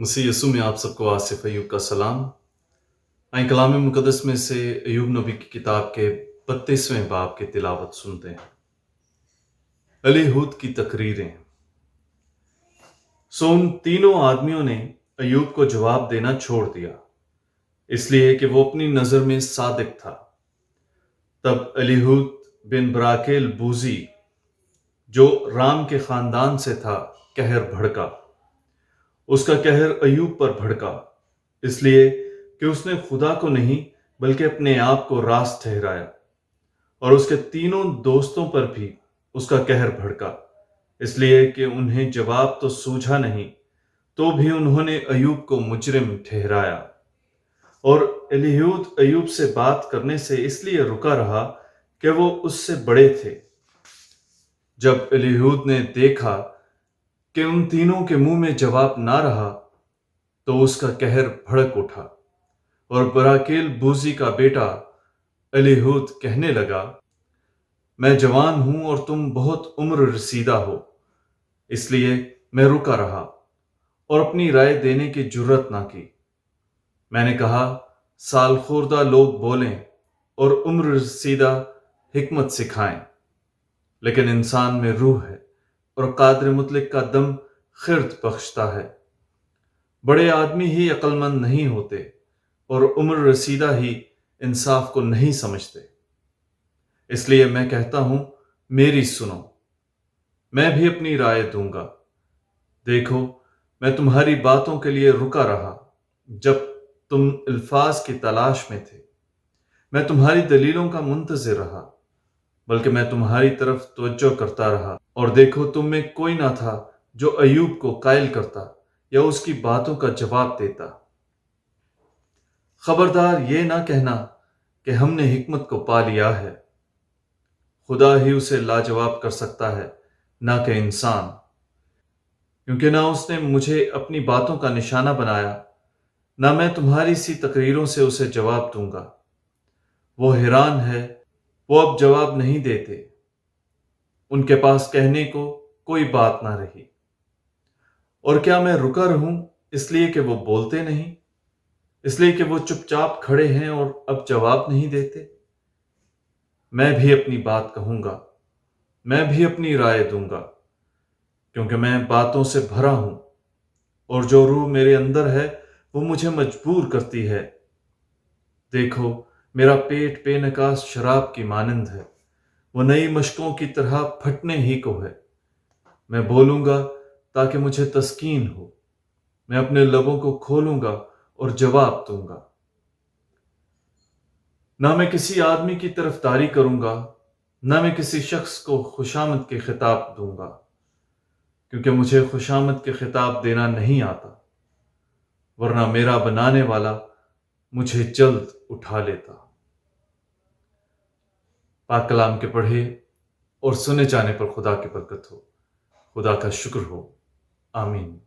मसीह यसू में आप सबको आसिफ अयूब का सलाम। आइए कलाम मुकद्दस में से अयूब नबी की किताब के 32वें बाब की तिलावत सुनते हैं। एलीहूद की तकरीरें। सो उन तीनों आदमियों ने अयूब को जवाब देना छोड़ दिया, इसलिए कि वो अपनी नज़र में सादिक था। तब एलीहूद बिन बराकेल बूजी, जो राम के खानदान से था, कहर भड़का। उसका कहर अयूब पर भड़का, इसलिए कि उसने खुदा को नहीं बल्कि अपने आप को रास्त ठहराया। और उसके तीनों दोस्तों पर भी उसका कहर भड़का, इसलिए कि उन्हें जवाब तो सूझा नहीं, तो भी उन्होंने अयूब को मुजरिम ठहराया। और एलीहूद अयूब से बात करने से इसलिए रुका रहा कि वो उससे बड़े थे। जब एलीहूद ने देखा कि उन तीनों के मुंह में जवाब ना रहा, तो उसका कहर भड़क उठा। और बराकेल बूजी का बेटा एलीहूद कहने लगा, मैं जवान हूं और तुम बहुत उम्र रसीदा हो, इसलिए मैं रुका रहा और अपनी राय देने की जुर्रत ना की। मैंने कहा, साल खुर्दा लोग बोलें और उम्र रसीदा हिकमत सिखाएं, लेकिन इंसान में रूह है और कादिर मुतलक का दम खिर्द बख्शता है। बड़े आदमी ही अक्लमंद नहीं होते और उम्र रसीदा ही इंसाफ को नहीं समझते। इसलिए मैं कहता हूं, मेरी सुनो, मैं भी अपनी राय दूंगा। देखो, मैं तुम्हारी बातों के लिए रुका रहा जब तुम अल्फाज की तलाश में थे। मैं तुम्हारी दलीलों का मुंतज़िर रहा, बल्कि मैं तुम्हारी तरफ तवज्जो करता रहा। और देखो, तुम में कोई ना था जो अयूब को कायल करता या उसकी बातों का जवाब देता। खबरदार ये ना कहना कि हमने हिकमत को पा लिया है। खुदा ही उसे लाजवाब कर सकता है, ना कि इंसान, क्योंकि ना उसने मुझे अपनी बातों का निशाना बनाया, ना मैं तुम्हारी सी तकरीरों से उसे जवाब दूंगा। वो हैरान है, वो अब जवाब नहीं देते, उनके पास कहने को कोई बात ना रही। और क्या मैं रुका रहूं इसलिए कि वो बोलते नहीं, इसलिए कि वो चुपचाप खड़े हैं और अब जवाब नहीं देते? मैं भी अपनी बात कहूंगा, मैं भी अपनी राय दूंगा, क्योंकि मैं बातों से भरा हूं और जो रूह मेरे अंदर है वो मुझे मजबूर करती है। देखो, मेरा पेट बेनकास शराब की मानंद है, वो नई मशकों की तरह फटने ही को है। मैं बोलूंगा ताकि मुझे तस्कीन हो, मैं अपने लबों को खोलूंगा और जवाब दूंगा। ना मैं किसी आदमी की तरफदारी करूंगा, ना मैं किसी शख्स को खुशामद के खिताब दूंगा, क्योंकि मुझे खुशामद के खिताब देना नहीं आता, वरना मेरा बनाने वाला मुझे जल्द उठा लेता। पाक कलाम के पढ़े और सुने जाने पर खुदा की बरकत हो। खुदा का शुक्र हो। आमीन।